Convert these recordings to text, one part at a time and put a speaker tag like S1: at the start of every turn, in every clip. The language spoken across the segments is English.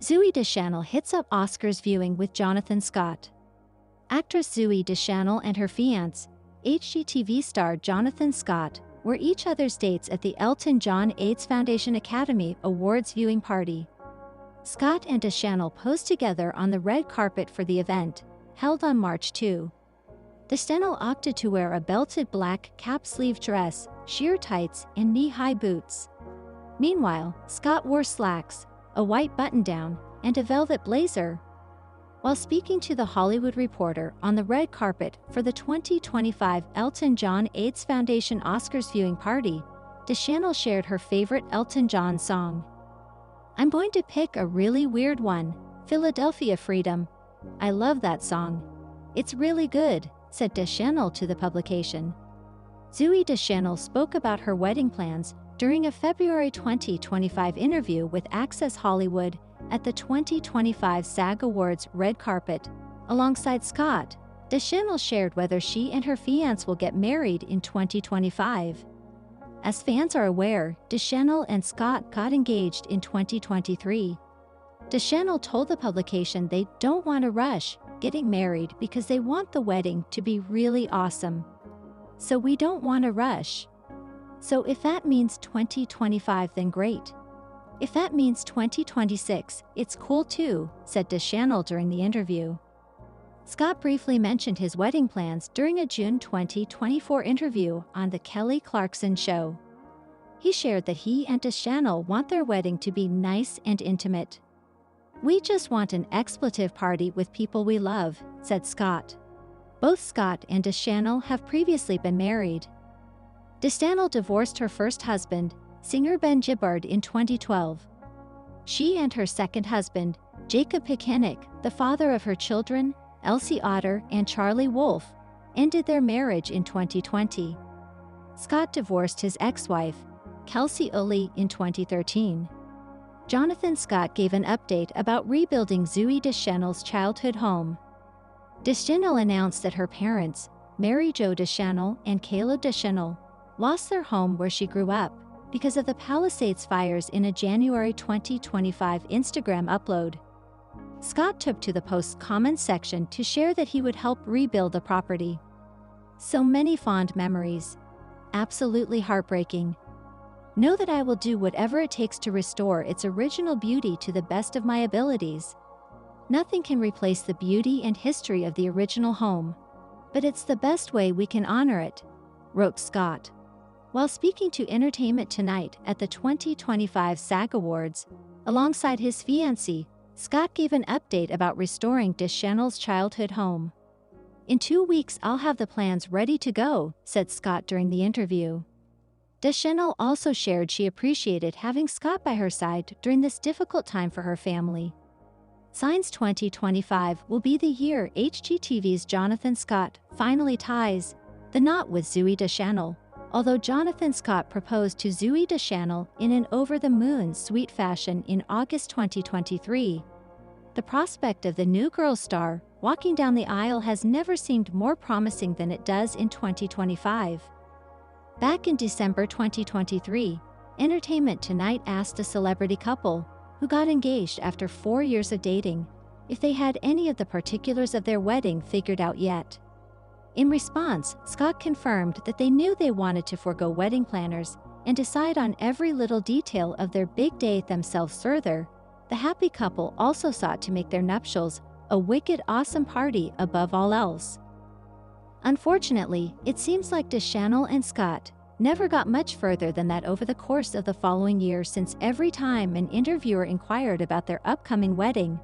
S1: Zooey Deschanel hits up Oscars viewing with Jonathan Scott. Actress Zooey Deschanel and her fiancé, HGTV star Jonathan Scott, were each other's dates at the Elton John AIDS Foundation Academy Awards viewing party. Scott and Deschanel posed together on the red carpet for the event, held on March 2. Deschanel opted to wear a belted black cap-sleeve dress, sheer tights, and knee-high boots. Meanwhile, Scott wore slacks, a white button-down, and a velvet blazer. While speaking to The Hollywood Reporter on the red carpet for the 2025 Elton John AIDS Foundation Oscars viewing party, Deschanel shared her favorite Elton John song. "I'm going to pick a really weird one, Philadelphia Freedom. I love that song. It's really good," said Deschanel to the publication. Zooey Deschanel spoke about her wedding plans during a February 2025 interview with Access Hollywood at the 2025 SAG Awards red carpet. Alongside Scott, Deschanel shared whether she and her fiancé will get married in 2025. As fans are aware, Deschanel and Scott got engaged in 2023. Deschanel told the publication they don't want to rush getting married because they want the wedding to be really awesome. "So we don't want to rush. So if that means 2025, then great. If that means 2026, it's cool too," said Deschanel during the interview. Scott briefly mentioned his wedding plans during a June 2024 interview on The Kelly Clarkson Show. He shared that he and Deschanel want their wedding to be nice and intimate. "We just want an expletive party with people we love," said Scott. Both Scott and Deschanel have previously been married. Deschanel divorced her first husband, singer Ben Gibbard, in 2012. She and her second husband, Jacob Picanic, the father of her children, Elsie Otter and Charlie Wolf, ended their marriage in 2020. Scott divorced his ex-wife, Kelsey Ulley, in 2013. Jonathan Scott gave an update about rebuilding Zooey Deschanel's childhood home. Deschanel announced that her parents, Mary Jo Deschanel and Caleb Deschanel, lost their home where she grew up because of the Palisades fires in a January 2025 Instagram upload. Scott took to the post's comments section to share that he would help rebuild the property. "So many fond memories. Absolutely heartbreaking. Know that I will do whatever it takes to restore its original beauty to the best of my abilities. Nothing can replace the beauty and history of the original home, but it's the best way we can honor it," wrote Scott. While speaking to Entertainment Tonight at the 2025 SAG Awards, alongside his fiancée, Scott gave an update about restoring Deschanel's childhood home. "In 2 weeks I'll have the plans ready to go," said Scott during the interview. Deschanel also shared she appreciated having Scott by her side during this difficult time for her family. Signs 2025 will be the year HGTV's Jonathan Scott finally ties the knot with Zooey Deschanel. Although Jonathan Scott proposed to Zooey Deschanel in an over-the-moon sweet fashion in August 2023, the prospect of the new girl star walking down the aisle has never seemed more promising than it does in 2025. Back in December 2023, Entertainment Tonight asked a celebrity couple, who got engaged after 4 years of dating, if they had any of the particulars of their wedding figured out yet. In response, Scott confirmed that they knew they wanted to forego wedding planners and decide on every little detail of their big day themselves. Further, the happy couple also sought to make their nuptials a wicked awesome party above all else. Unfortunately, it seems like Deschanel and Scott never got much further than that over the course of the following year, since every time an interviewer inquired about their upcoming wedding,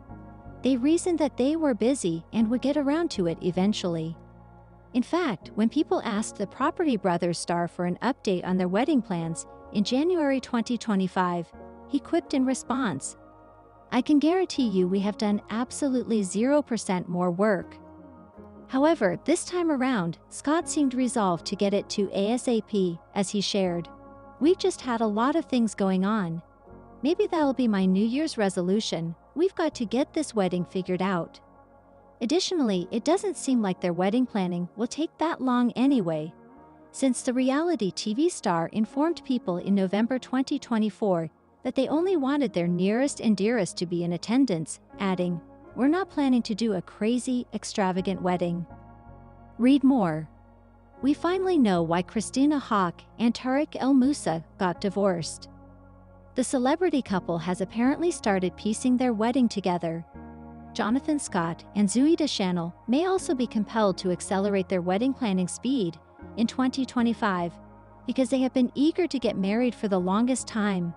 S1: they reasoned that they were busy and would get around to it eventually. In fact, when people asked the Property Brothers star for an update on their wedding plans in January 2025, he quipped in response, "I can guarantee you we have done absolutely 0% more work." However, this time around, Scott seemed resolved to get it to ASAP, as he shared, "We've just had a lot of things going on. Maybe that'll be my New Year's resolution. We've got to get this wedding figured out." Additionally, it doesn't seem like their wedding planning will take that long anyway, since the reality TV star informed people in November 2024 that they only wanted their nearest and dearest to be in attendance, adding, "We're not planning to do a crazy, extravagant wedding." Read more. We finally know why Christina Hawk and Tariq El Moussa got divorced. The celebrity couple has apparently started piecing their wedding together. Jonathan Scott and Zooey Deschanel may also be compelled to accelerate their wedding planning speed in 2025 because they have been eager to get married for the longest time.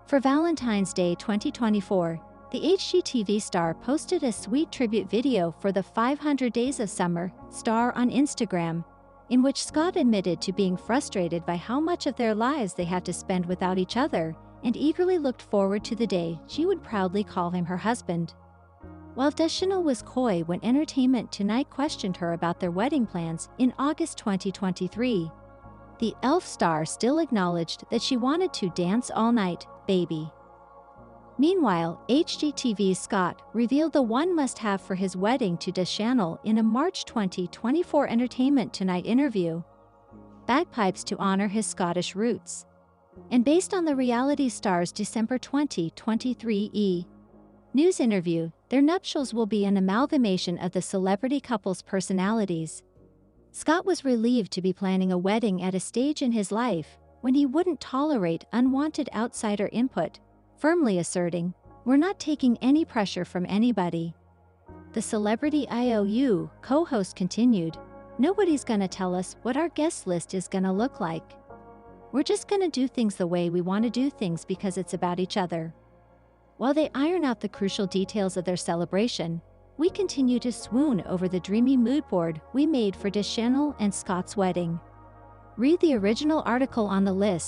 S1: For Valentine's Day 2024, the HGTV star posted a sweet tribute video for the 500 Days of Summer star on Instagram, in which Scott admitted to being frustrated by how much of their lives they have to spend without each other and eagerly looked forward to the day she would proudly call him her husband. While Deschanel was coy when Entertainment Tonight questioned her about their wedding plans in August 2023, the ELF star still acknowledged that she wanted to dance all night, baby. Meanwhile, HGTV's Scott revealed the one must-have for his wedding to Deschanel in a March 2024 Entertainment Tonight interview: bagpipes to honor his Scottish roots. And based on the reality star's December 2023 News interview, their nuptials will be an amalgamation of the celebrity couple's personalities. Scott was relieved to be planning a wedding at a stage in his life when he wouldn't tolerate unwanted outsider input, firmly asserting, "We're not taking any pressure from anybody." The Celebrity IOU co-host continued, "Nobody's gonna tell us what our guest list is gonna look like. We're just gonna do things the way we want to do things because it's about each other." While they iron out the crucial details of their celebration, we continue to swoon over the dreamy mood board we made for Deschanel and Scott's wedding. Read the original article on the list